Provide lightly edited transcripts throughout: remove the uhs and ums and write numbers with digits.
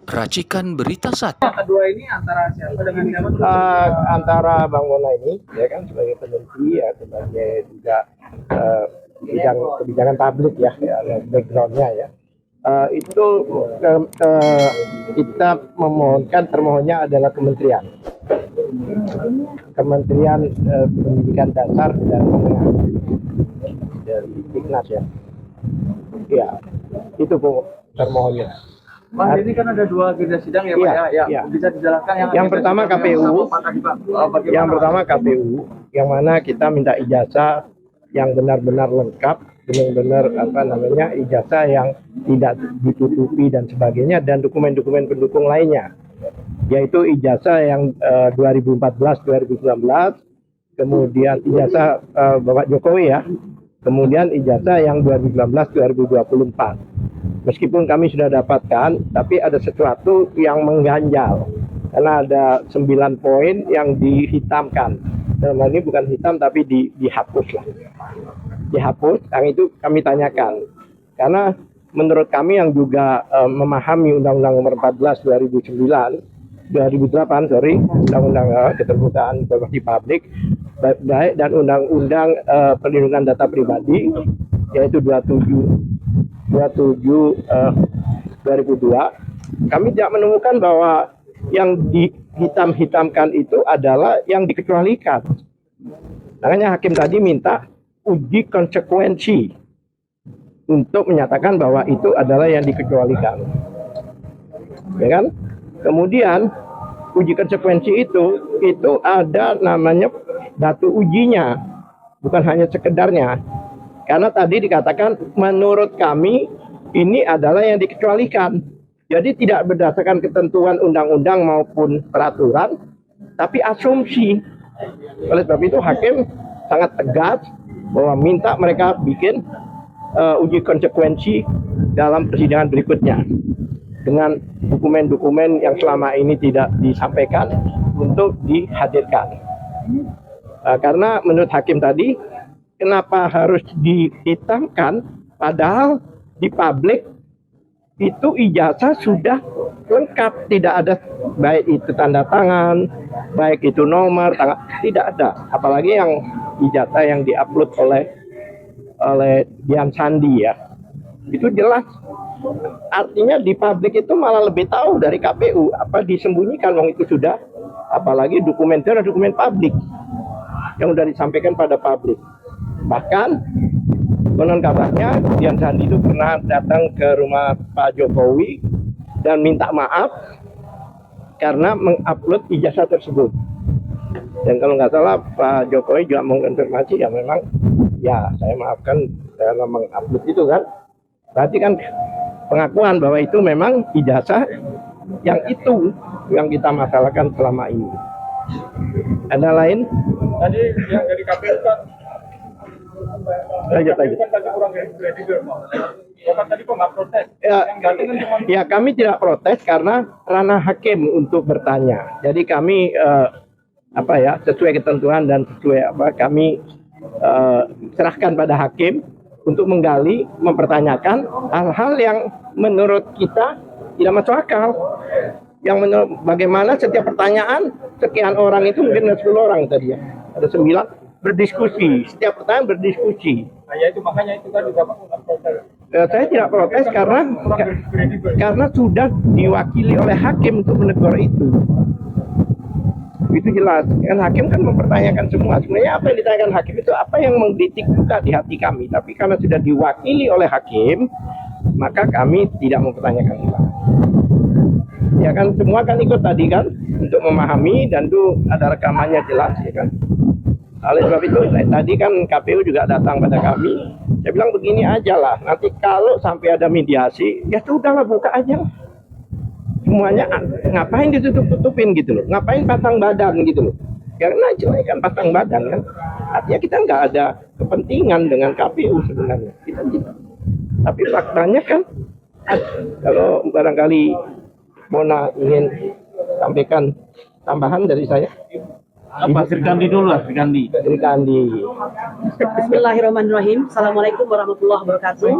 Racikan berita satu. Yang kedua ini antara siapa dengan siapa? Antara Bang Mona ini, ya kan, sebagai peneliti, ya, sebagai juga bidang kebijakan publik, ya, backgroundnya, ya. Itu kita memohonkan, termohonnya adalah Kementerian Pendidikan Dasar dan Menengah dari Dignas, ya. Ya, itu termohonnya. Mas, ini kan ada dua agenda sidang ya, Pak, ya. Iya. Bisa dijelaskan yang pertama KPU, yang pertama KPU, yang mana kita minta ijazah yang benar-benar lengkap, benar-benar ijazah yang tidak ditutupi dan sebagainya, dan dokumen-dokumen pendukung lainnya, yaitu ijazah yang 2014-2019, kemudian ijazah Bapak Jokowi, ya, kemudian ijazah yang 2019-2024. Meskipun kami sudah dapatkan, tapi ada sesuatu yang mengganjal, karena ada 9 poin yang dihitamkan. Dalam hal ini bukan hitam, tapi dihapus lah. Dihapus, yang itu kami tanyakan. Karena menurut kami yang juga memahami Undang-Undang Nomor 14 2008, Undang-Undang Keterbukaan Informasi Publik, baik, dan Undang-Undang Perlindungan Data Pribadi, yaitu 27 2002, kami tidak menemukan bahwa yang dihitam-hitamkan itu adalah yang dikecualikan. Makanya hakim tadi minta uji konsekuensi untuk menyatakan bahwa itu adalah yang dikecualikan, ya kan? Kemudian uji konsekuensi itu ada namanya batu ujinya, bukan hanya sekedarnya. Karena tadi dikatakan menurut kami ini adalah yang dikecualikan. Jadi tidak berdasarkan ketentuan undang-undang maupun peraturan, tapi asumsi. Oleh sebab itu hakim sangat tegas bahwa minta mereka bikin uji konsekuensi dalam persidangan berikutnya dengan dokumen-dokumen yang selama ini tidak disampaikan untuk dihadirkan. Karena menurut hakim tadi, kenapa harus dihitamkan, padahal di publik itu ijazah sudah lengkap, tidak ada baik itu tanda tangan, baik itu nomor tanggal, tidak ada. Apalagi yang ijazah yang diupload oleh Dian Sandi, ya, itu jelas. Artinya di publik itu malah lebih tahu dari KPU apa disembunyikan, wong itu sudah, apalagi dokumen publik yang sudah disampaikan pada publik. Bahkan konon kabarnya Dian Sandi itu pernah datang ke rumah Pak Jokowi dan minta maaf karena mengupload ijazah tersebut. Dan kalau nggak salah Pak Jokowi juga mengonfirmasi, ya memang, ya saya maafkan karena mengupload itu, kan. Berarti kan pengakuan bahwa itu memang ijazah yang kita masalahkan selama ini. Ada lain? Tadi yang dari KPU kan lanjut. tadi kurang kredibel, Bapak tadi kok nggak protes? Ya, kami tidak protes karena ranah hakim untuk bertanya. Jadi kami sesuai ketentuan dan sesuai kami serahkan pada hakim untuk menggali, mempertanyakan hal-hal yang menurut kita tidak masuk akal. Yang menurut bagaimana setiap pertanyaan sekian orang itu, mungkin ada 10 orang tadi, ya, ada 9 berdiskusi, setiap pertanyaan berdiskusi. Nah, ya itu makanya itu kan juga protes. Saya tidak protes karena sudah diwakili oleh hakim untuk menegur itu. Itu jelas. Kan hakim kan mempertanyakan semua. Sebenarnya apa yang ditanyakan hakim itu apa yang menggelitik juga di hati kami. Tapi karena sudah diwakili oleh hakim, maka kami tidak mempertanyakan itu. Ya kan, semua kan ikut tadi kan untuk memahami, dan itu ada rekamannya jelas, ya kan. Oleh sebab itu tadi kan KPU juga datang pada kami. Saya bilang begini aja lah, nanti kalau sampai ada mediasi, ya sudahlah, buka aja. Semuanya ngapain ditutup-tutupin gitu loh, ngapain pasang badan gitu loh. Karena jelas kan pasang badan kan, artinya kita nggak ada kepentingan dengan KPU sebenarnya. Kita gitu. Tapi faktanya kan, kalau barangkali Mona ingin sampaikan tambahan dari saya. Apa Srikandi dulu lah, Srikandi. Srikandi. Bismillahirrahmanirrahim. Assalamualaikum warahmatullahi wabarakatuh.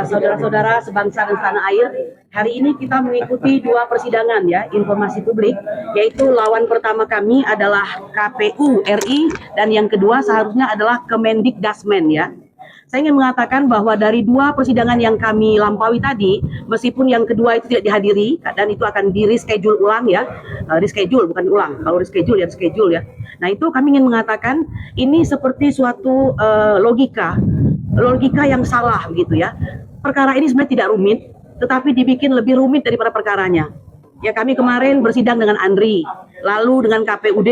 Saudara-saudara sebangsa dan setanah air, hari ini kita mengikuti dua persidangan ya, informasi publik, yaitu lawan pertama kami adalah KPU RI dan yang kedua seharusnya adalah Kemendikdasmen ya. Saya ingin mengatakan bahwa dari dua persidangan yang kami lampaui tadi, meskipun yang kedua itu tidak dihadiri dan itu akan di reschedule ulang ya, reschedule bukan ulang, kalau reschedule ya reschedule ya. Nah itu kami ingin mengatakan ini seperti suatu logika yang salah begitu ya. Perkara ini sebenarnya tidak rumit, tetapi dibikin lebih rumit daripada perkaranya. Ya kami kemarin bersidang dengan Andri, lalu dengan KPUD,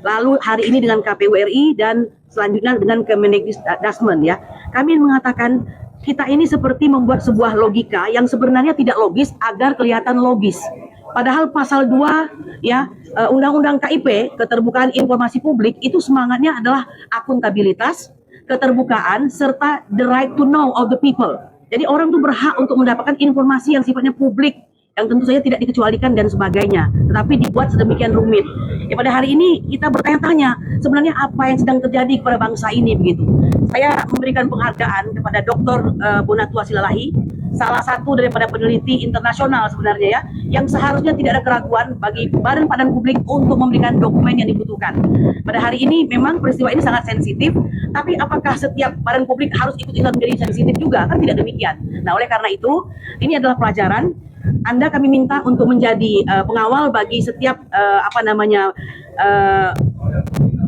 lalu hari ini dengan KPU RI dan selanjutnya dengan Kemendikdasmen ya. Kami mengatakan kita ini seperti membuat sebuah logika yang sebenarnya tidak logis agar kelihatan logis. Padahal pasal 2 ya Undang-Undang KIP, keterbukaan informasi publik, itu semangatnya adalah akuntabilitas, keterbukaan serta the right to know of the people. Jadi orang tuh berhak untuk mendapatkan informasi yang sifatnya publik, yang tentu saja tidak dikecualikan dan sebagainya, tetapi dibuat sedemikian rumit. Ya, pada hari ini kita bertanya-tanya sebenarnya apa yang sedang terjadi kepada bangsa ini begitu. Saya memberikan penghargaan kepada Dr. Bonatua Silalahi, salah satu daripada peneliti internasional sebenarnya ya, yang seharusnya tidak ada keraguan bagi Badan Pandangan Publik untuk memberikan dokumen yang dibutuhkan. Pada hari ini memang peristiwa ini sangat sensitif, tapi apakah setiap badan publik harus ikut-ikutan menjadi sensitif juga? Kan tidak demikian. Nah, oleh karena itu, ini adalah pelajaran. Anda kami minta untuk menjadi pengawal bagi setiap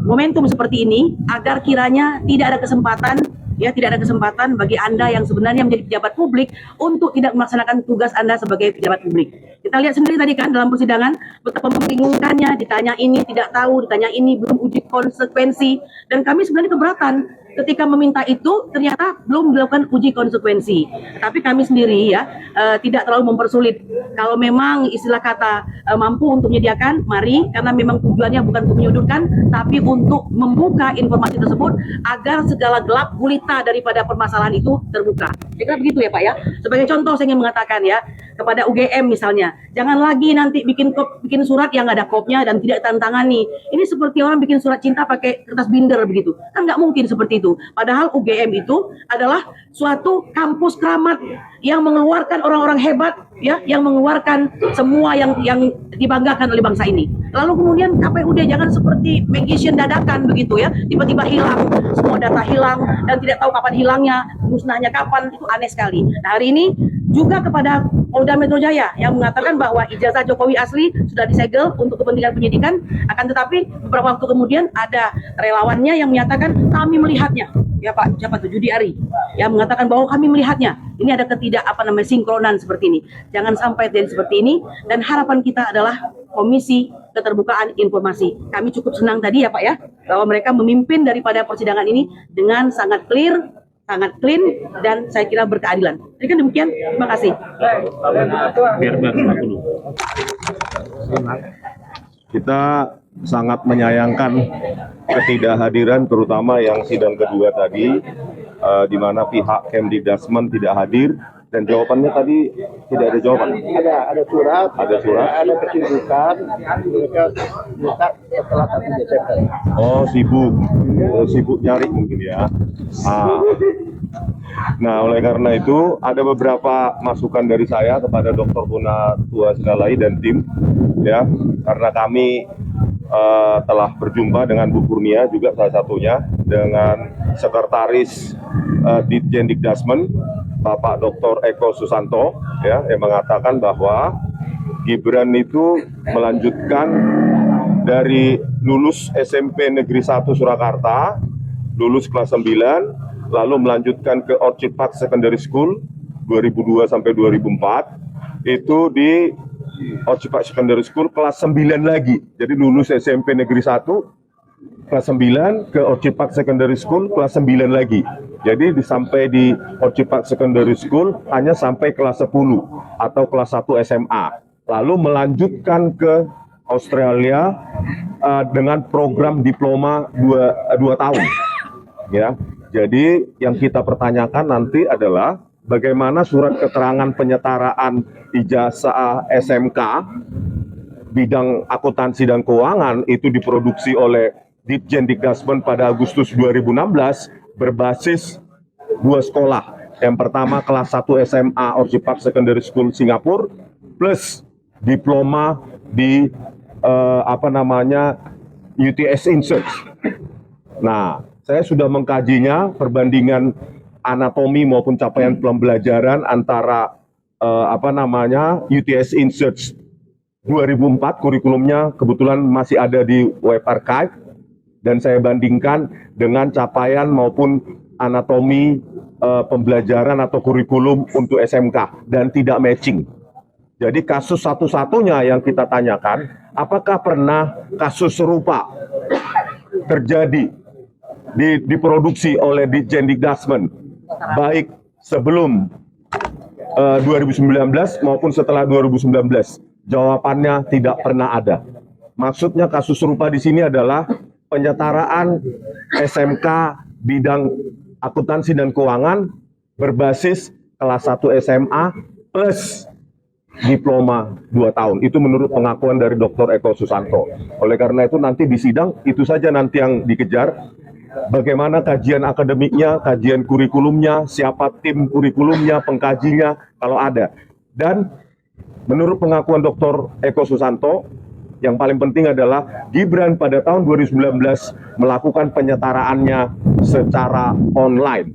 momentum seperti ini agar kiranya tidak ada kesempatan bagi Anda yang sebenarnya menjadi pejabat publik untuk tidak melaksanakan tugas Anda sebagai pejabat publik. Kita lihat sendiri tadi kan dalam persidangan betapa membingungkannya, ditanya ini tidak tahu, ditanya ini belum uji konsekuensi, dan kami sebenarnya keberatan ketika meminta itu ternyata belum dilakukan uji konsekuensi. Tapi kami sendiri ya tidak terlalu mempersulit. Kalau memang istilah kata mampu untuk menyediakan, mari, karena memang tujuannya bukan untuk menyudutkan, tapi untuk membuka informasi tersebut agar segala gelap gulita daripada permasalahan itu terbuka. Saya kira begitu ya Pak ya. Sebagai contoh saya ingin mengatakan ya, kepada UGM misalnya, jangan lagi nanti bikin surat yang ada kopnya dan tidak tantangani. Ini seperti orang bikin surat cinta pakai kertas binder begitu. Kan nggak mungkin seperti itu. Padahal UGM itu adalah suatu kampus keramat yang mengeluarkan orang-orang hebat ya, yang mengeluarkan semua yang dibanggakan oleh bangsa ini. Lalu kemudian KPUD jangan seperti magician dadakan begitu ya, tiba-tiba hilang, semua data hilang dan tidak tahu kapan hilangnya, musnahnya kapan, itu aneh sekali. Nah, hari ini juga kepada Polda Metro Jaya yang mengatakan bahwa ijazah Jokowi asli sudah disegel untuk kepentingan penyidikan, akan tetapi beberapa waktu kemudian ada relawannya yang menyatakan kami melihatnya. Ya Pak, siapa tuh Judi Ari yang mengatakan bahwa kami melihatnya. Ini ada sinkronan seperti ini. Jangan sampai terjadi seperti ini, dan harapan kita adalah Komisi Keterbukaan Informasi. Kami cukup senang tadi ya Pak ya, bahwa mereka memimpin daripada persidangan ini dengan sangat clear, sangat clean, dan saya kira berkeadilan. Jadi kan demikian, terima kasih. Biar dulu. Kita sangat menyayangkan ketidakhadiran terutama yang sidang kedua tadi, di mana pihak Kemdikdasmen tidak hadir dan jawabannya tadi tidak ada jawaban. Ada surat, ada kesibukan, mereka minta setelah 1 Desember. Oh, sibuk nyari mungkin ya. Nah, oleh karena itu ada beberapa masukan dari saya kepada Dr. Bonatua Silalahi dan tim ya, karena kami telah berjumpa dengan Bu Kurnia juga salah satunya, dengan Sekretaris Ditjen Dikdasmen Bapak Dr. Eko Susanto ya, yang mengatakan bahwa Gibran itu melanjutkan dari lulus SMP Negeri 1 Surakarta, lulus kelas 9, lalu melanjutkan ke Orchid Park Secondary School 2002 sampai 2004, itu di Orchid Park Secondary School kelas 9 lagi. Jadi lulus SMP Negeri 1 kelas 9 ke Orchid Park Secondary School kelas 9 lagi. Jadi sampai di Orchid Park Secondary School hanya sampai kelas 10 atau kelas 1 SMA. Lalu melanjutkan ke Australia dengan program diploma 2 tahun. Ya. Jadi yang kita pertanyakan nanti adalah bagaimana surat keterangan penyetaraan ijazah SMK bidang akuntansi dan keuangan itu diproduksi oleh Ditjen Dikdasmen pada Agustus 2016 berbasis 2 sekolah. Yang pertama kelas 1 SMA Orchid Park Secondary School Singapura plus diploma di UTS Insearch. Nah, saya sudah mengkajinya perbandingan anatomi maupun capaian pembelajaran antara UTS Insearch 2004 kurikulumnya kebetulan masih ada di web archive dan saya bandingkan dengan capaian maupun anatomi pembelajaran atau kurikulum untuk SMK dan tidak matching. Jadi kasus satu-satunya yang kita tanyakan, apakah pernah kasus serupa terjadi diproduksi oleh Ditjen Dikdasmen baik sebelum 2019 maupun setelah 2019? Jawabannya tidak pernah ada. Maksudnya kasus serupa di sini adalah penyetaraan SMK bidang akuntansi dan keuangan berbasis kelas 1 SMA plus diploma 2 tahun. Itu menurut pengakuan dari Dr. Eko Susanto. Oleh karena itu nanti di sidang itu saja nanti yang dikejar. Bagaimana kajian akademiknya, kajian kurikulumnya, siapa tim kurikulumnya, pengkajinya kalau ada. Dan menurut pengakuan Dr. Eko Susanto, yang paling penting adalah Gibran pada tahun 2019 melakukan penyetaraannya secara online.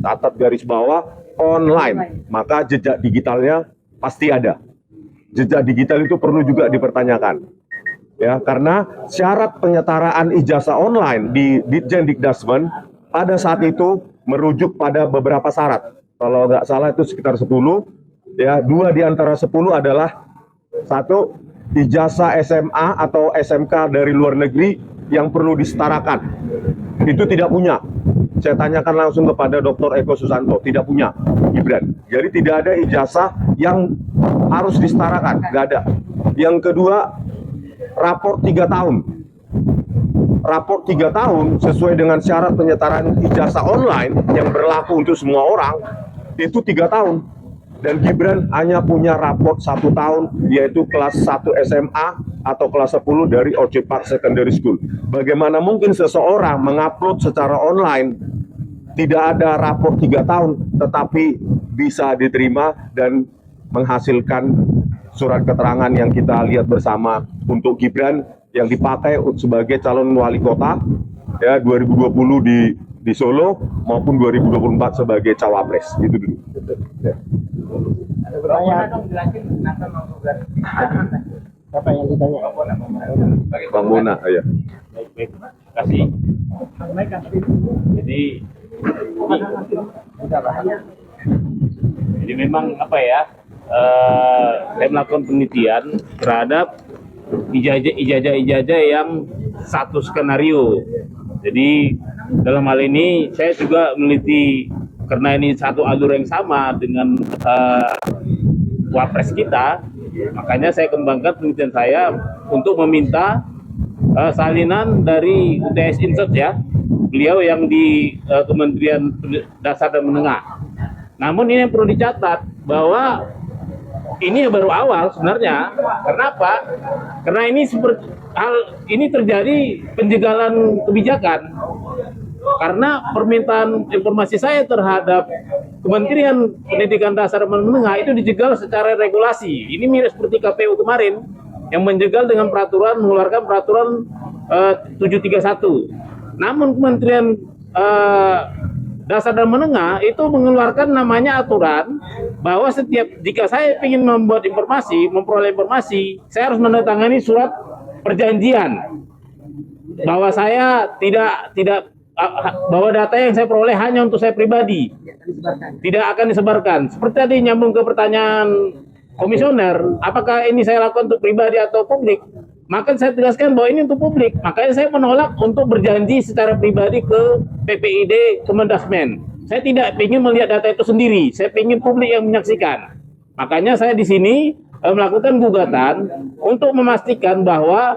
Catat garis bawah, online. Maka jejak digitalnya pasti ada. Jejak digital itu perlu juga dipertanyakan. Ya, karena syarat penyetaraan ijazah online di Ditjen Dikdasmen pada saat itu merujuk pada beberapa syarat. Kalau nggak salah itu sekitar 10. Ya, 2 di antara 10 adalah 1, ijazah SMA atau SMK dari luar negeri yang perlu disetarakan. Itu tidak punya. Saya tanyakan langsung kepada Dr. Eko Susanto, tidak punya Gibran. Jadi tidak ada ijazah yang harus disetarakan, nggak ada. Yang kedua, raport 3 tahun. Raport 3 tahun sesuai dengan syarat penyetaraan ijazah online yang berlaku untuk semua orang, itu 3 tahun. Dan Gibran hanya punya raport 1 tahun, yaitu kelas 1 SMA atau kelas 10 dari Orchid Park Secondary School. Bagaimana mungkin seseorang mengupload secara online, tidak ada raport 3 tahun, tetapi bisa diterima dan menghasilkan surat keterangan yang kita lihat bersama untuk Gibran yang dipakai sebagai calon wali kota ya 2020 di Solo maupun 2024 sebagai cawapres. Gitu dulu. Ya. Apa yang ditanya? Bang Bona, ya. Baik, terima kasih. Jadi memang apa ya? Saya melakukan penelitian terhadap ijazah yang satu skenario. Jadi dalam hal ini saya juga meneliti karena ini satu alur yang sama dengan wapres kita, makanya saya kembangkan penelitian saya untuk meminta salinan dari UTS Insearch ya, beliau yang di Kementerian Dasar dan Menengah. Namun ini yang perlu dicatat bahwa ini baru awal sebenarnya. Kenapa? Karena ini ini terjadi penjagalan kebijakan. Karena permintaan informasi saya terhadap Kementerian Pendidikan Dasar dan Menengah itu dijegal secara regulasi. Ini mirip seperti KPU kemarin yang menjegal dengan peraturan, mengeluarkan peraturan 731. Namun Kementerian Dasar dan Menengah itu mengeluarkan namanya aturan bahwa jika saya ingin membuat informasi, memperoleh informasi, saya harus menandatangani surat perjanjian bahwa saya tidak bahwa data yang saya peroleh hanya untuk saya pribadi, tidak akan disebarkan. Seperti tadi nyambung ke pertanyaan komisioner, apakah ini saya lakukan untuk pribadi atau publik? Maka saya tegaskan bahwa ini untuk publik. Makanya saya menolak untuk berjanji secara pribadi ke PPID Kemendasmen. Saya tidak ingin melihat data itu sendiri. Saya ingin publik yang menyaksikan. Makanya saya di sini melakukan gugatan untuk memastikan bahwa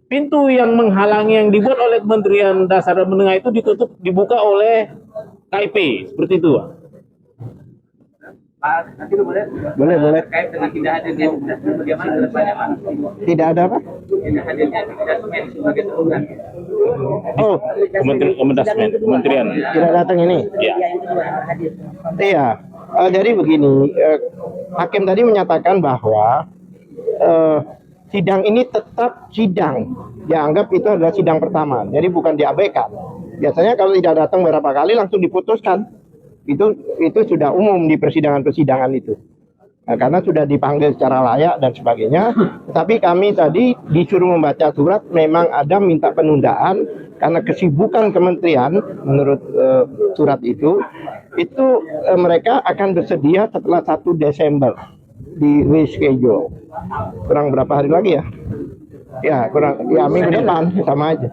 pintu yang menghalangi yang dibuat oleh Kementerian Dasar dan Menengah itu dibuka oleh KIP, seperti itu. Pak, nanti boleh Boleh. terkait dengan tidak hadirnya Dasmen bagaimana ke depannya Pak? Tidak ada apa? Tidak hadirnya Dasmen sebagai teguran. Oh, Kementerian. tidak datang ini. Ya. Yang kedua yang hadir. Iya, jadi begini, hakim tadi menyatakan bahwa sidang ini tetap sidang, dianggap itu adalah sidang pertama, jadi bukan diabaikan. Biasanya kalau tidak datang beberapa kali langsung diputuskan. Itu sudah umum di persidangan-persidangan itu. Nah, karena sudah dipanggil secara layak dan sebagainya. Tapi kami tadi disuruh membaca surat, memang ada minta penundaan karena kesibukan kementerian menurut surat itu mereka akan bersedia setelah 1 Desember di reschedule. Kurang berapa hari lagi ya? Ya, minggu depan sama aja.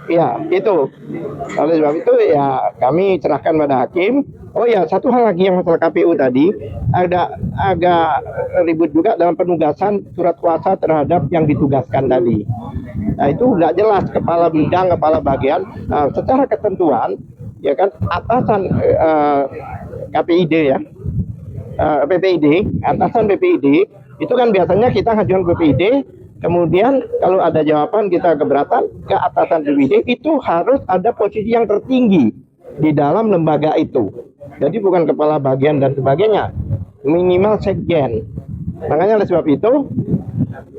Ya, itu. Oleh sebab itu ya kami serahkan pada hakim. Oh ya, satu hal lagi yang masalah KPU tadi, agak ribut juga dalam penugasan surat kuasa terhadap yang ditugaskan tadi. Nah, itu nggak jelas kepala bidang, kepala bagian. Secara ketentuan, ya kan atasan KPID ya, PPID, atasan PPID itu kan biasanya kita ngajukan PPID. Kemudian kalau ada jawaban kita keberatan ke atasan PPID, itu harus ada posisi yang tertinggi di dalam lembaga itu. Jadi bukan kepala bagian dan sebagainya, minimal sekjen. Makanya oleh sebab itu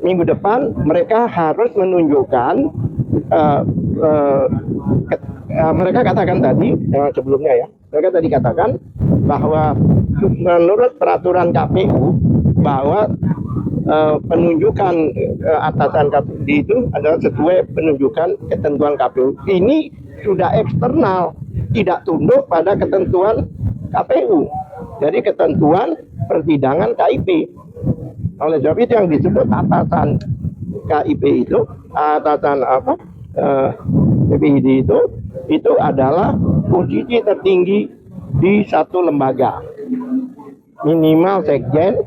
minggu depan mereka harus menunjukkan mereka katakan tadi sebelumnya ya, mereka tadi katakan bahwa menurut peraturan KPU bahwa penunjukan atasan KPU itu adalah sesuai penunjukan ketentuan KPU. Ini sudah eksternal, tidak tunduk pada ketentuan KPU. Jadi ketentuan persidangan KIP. Oleh sebab itu yang disebut atasan KIP itu, atasan PPID itu adalah posisi tertinggi di satu lembaga. Minimal sekjen,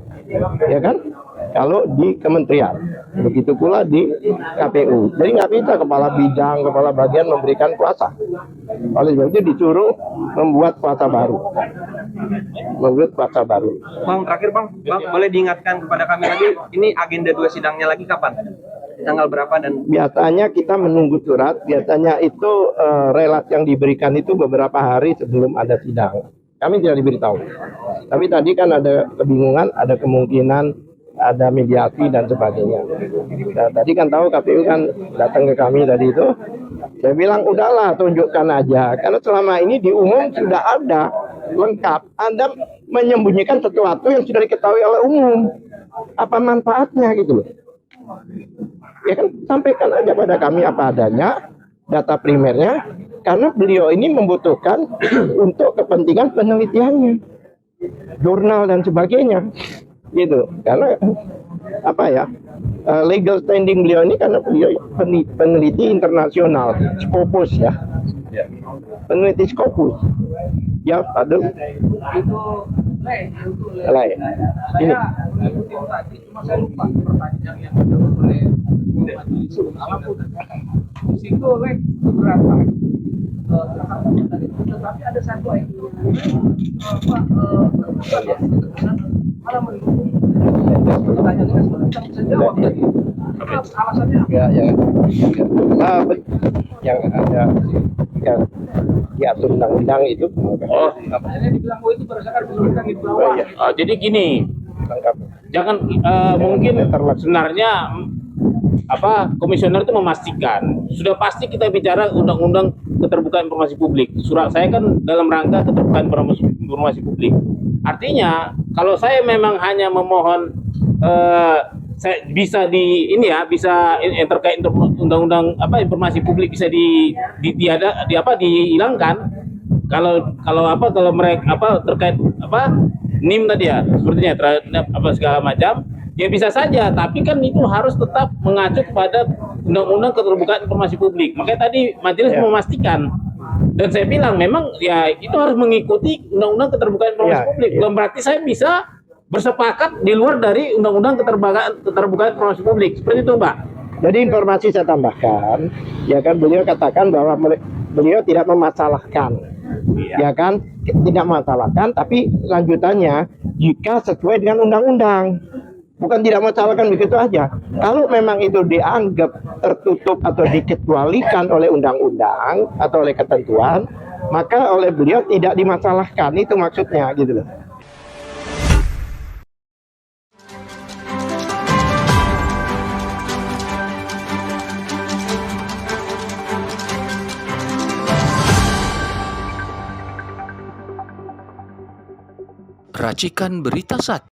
ya kan? Kalau di kementerian, begitu pula di KPU. Jadi nggak bisa kepala bidang, kepala bagian memberikan kuasa. Oleh sebab itu disuruh membuat kuasa baru. Bang, terakhir Bang, boleh diingatkan kepada kami lagi, ini agenda 2 sidangnya lagi kapan? Tanggal berapa dan Biasanya kita menunggu surat, biasanya itu relat yang diberikan itu beberapa hari sebelum ada sidang. Kami tidak diberitahu. Tapi tadi kan ada kebingungan, ada kemungkinan ada mediasi dan sebagainya. Nah, tadi kan tahu KPU kan datang ke kami tadi itu. Saya bilang udahlah tunjukkan aja. Karena selama ini di umum sudah ada lengkap. Anda menyembunyikan sesuatu yang sudah diketahui oleh umum. Apa manfaatnya gitu loh. Ya kan sampaikan aja pada kami apa adanya, data primernya. Karena beliau ini membutuhkan untuk kepentingan penelitiannya. Jurnal dan sebagainya. Gitu, karena apa ya, legal standing beliau ini karena beliau peneliti internasional, Scopus ya, peneliti Scopus ya, aduh lain ini Tadi cuma saya lupa pertanyaan yang oleh di situ beberapa tetapi ada satu malah mendukung pertanyaannya sebenarnya kita bisa jawab tadi. Alasannya yang ada yang diatur undang-undang itu. Oh, Makanya dibilang bahwa itu berdasarkan undang-undang di bawah. jadi gini, jangan mungkin sebenarnya komisioner itu memastikan sudah pasti kita bicara undang-undang keterbukaan informasi publik. Surat saya kan dalam rangka keterbukaan informasi publik. Artinya kalau saya memang hanya memohon saya bisa bisa yang terkait undang-undang informasi publik bisa dihilangkan. Kalau mereka terkait NIM tadi ya sepertinya terhadap segala macam. Ya bisa saja, tapi kan itu harus tetap mengacu kepada Undang-Undang Keterbukaan Informasi Publik. Makanya tadi majelis memastikan, dan saya bilang memang ya itu harus mengikuti Undang-Undang Keterbukaan Informasi Publik. Bukan berarti saya bisa bersepakat di luar dari Undang-Undang Keterbukaan Informasi Publik. Seperti itu, Mbak. Jadi informasi saya tambahkan, ya kan beliau katakan bahwa beliau tidak memasalahkan ya kan, tidak masalahkan, tapi lanjutannya jika sesuai dengan undang-undang, bukan tidak masalahkan begitu aja. Kalau memang itu dianggap tertutup atau dikecualikan oleh undang-undang atau oleh ketentuan, maka oleh beliau tidak dimasalahkan, itu maksudnya gitu loh. Racikan Berita 1.